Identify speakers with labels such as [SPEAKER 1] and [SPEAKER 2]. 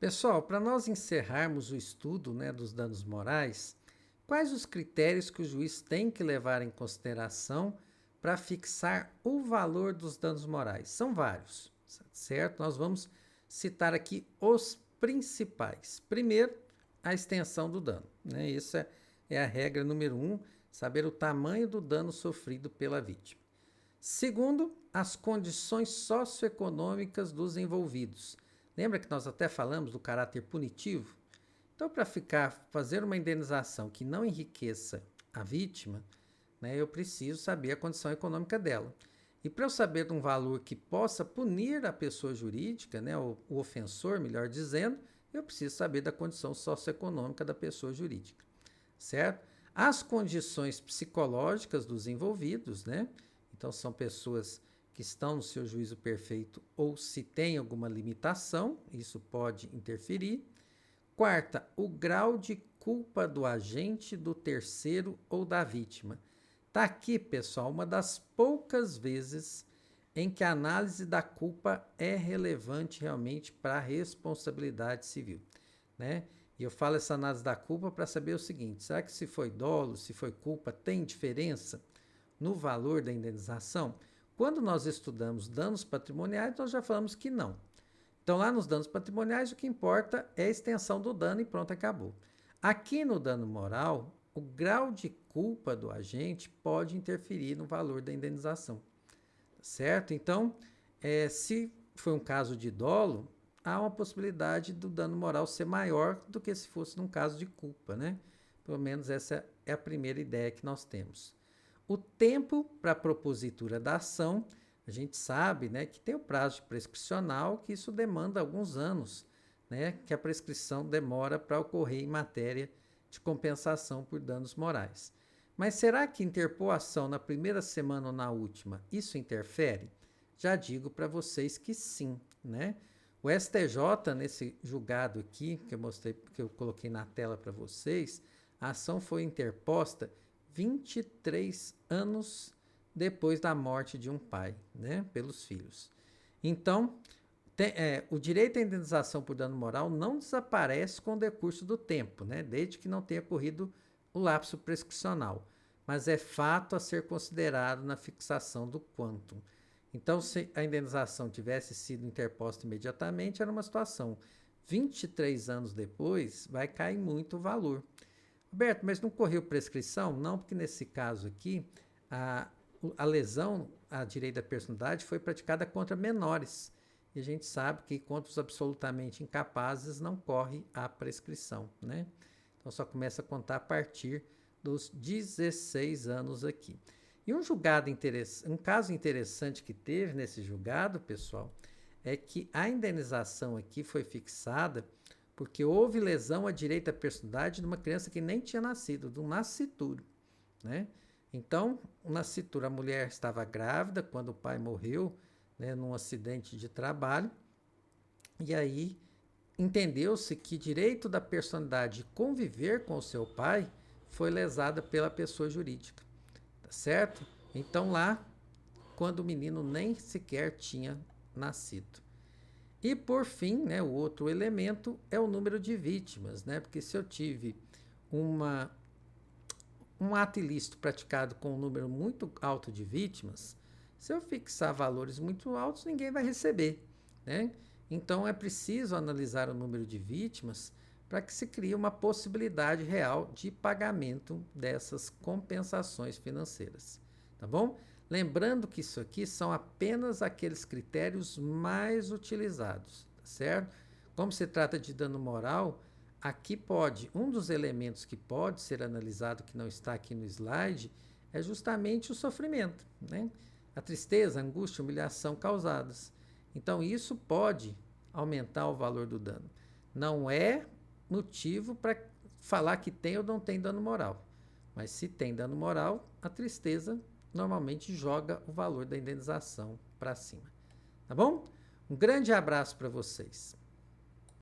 [SPEAKER 1] Pessoal, para nós encerrarmos o estudo, né, dos danos morais, quais os critérios que o juiz tem que levar em consideração para fixar o valor dos danos morais? São vários, certo? Nós vamos citar aqui os principais. Primeiro, a extensão do dano, né? Isso é a regra número um, saber o tamanho do dano sofrido pela vítima. Segundo, as condições socioeconômicas dos envolvidos. Lembra que nós até falamos do caráter punitivo? Então, para fazer uma indenização que não enriqueça a vítima, né, eu preciso saber a condição econômica dela. E para eu saber de um valor que possa punir a pessoa jurídica, né, o ofensor, melhor dizendo, eu preciso saber da condição socioeconômica da pessoa jurídica, certo? As condições psicológicas dos envolvidos, né? Então, são pessoas que estão no seu juízo perfeito ou se tem alguma limitação, isso pode interferir. Quarta, o grau de culpa do agente, do terceiro ou da vítima. Tá aqui, pessoal, uma das poucas vezes em que a análise da culpa é relevante realmente para a responsabilidade civil, né? E eu falo essa análise da culpa para saber o seguinte: será que se foi dolo, se foi culpa, tem diferença no valor da indenização? Quando nós estudamos danos patrimoniais, nós já falamos que não. Então, lá nos danos patrimoniais, o que importa é a extensão do dano e pronto, acabou. Aqui no dano moral, o grau de culpa do agente pode interferir no valor da indenização, certo? Então, se foi um caso de dolo, há uma possibilidade do dano moral ser maior do que se fosse num caso de culpa, né? Pelo menos essa é a primeira ideia que nós temos. O tempo para a propositura da ação, a gente sabe, né, que tem o prazo de prescricional, que isso demanda alguns anos, né, que a prescrição demora para ocorrer em matéria de compensação por danos morais. Mas será que interpor ação na primeira semana ou na última, isso interfere? Já digo para vocês que sim, né? O STJ, nesse julgado aqui, que eu mostrei, que eu coloquei na tela para vocês, a ação foi interposta 23 anos depois da morte de um pai, né, pelos filhos. Então, o direito à indenização por dano moral não desaparece com o decurso do tempo, né, desde que não tenha ocorrido o lapso prescricional, mas é fato a ser considerado na fixação do quantum. Então, se a indenização tivesse sido interposta imediatamente, era uma situação. 23 anos depois, vai cair muito o valor. Roberto, mas não correu prescrição? Não, porque nesse caso aqui, a lesão à direito da personalidade foi praticada contra menores. E a gente sabe que contra os absolutamente incapazes não corre a prescrição, né? Então só começa a contar a partir dos 16 anos aqui. E um caso interessante que teve nesse julgado, pessoal, é que a indenização aqui foi fixada porque houve lesão à direito à personalidade de uma criança que nem tinha nascido, de um nascituro, né? Então, o nascituro, a mulher estava grávida quando o pai morreu, né, num acidente de trabalho, e aí entendeu-se que direito da personalidade de conviver com o seu pai foi lesada pela pessoa jurídica, tá certo? Então lá, quando o menino nem sequer tinha nascido. E por fim, né, o outro elemento é o número de vítimas, né? Porque se eu tive um ato ilícito praticado com um número muito alto de vítimas, se eu fixar valores muito altos, ninguém vai receber, né? Então é preciso analisar o número de vítimas para que se crie uma possibilidade real de pagamento dessas compensações financeiras, tá bom? Lembrando que isso aqui são apenas aqueles critérios mais utilizados, tá certo? Como se trata de dano moral, aqui um dos elementos que pode ser analisado, que não está aqui no slide, é justamente o sofrimento, né? A tristeza, a angústia, a humilhação causadas. Então, isso pode aumentar o valor do dano. Não é motivo para falar que tem ou não tem dano moral. Mas se tem dano moral, a tristeza normalmente joga o valor da indenização para cima. Tá bom? Um grande abraço para vocês.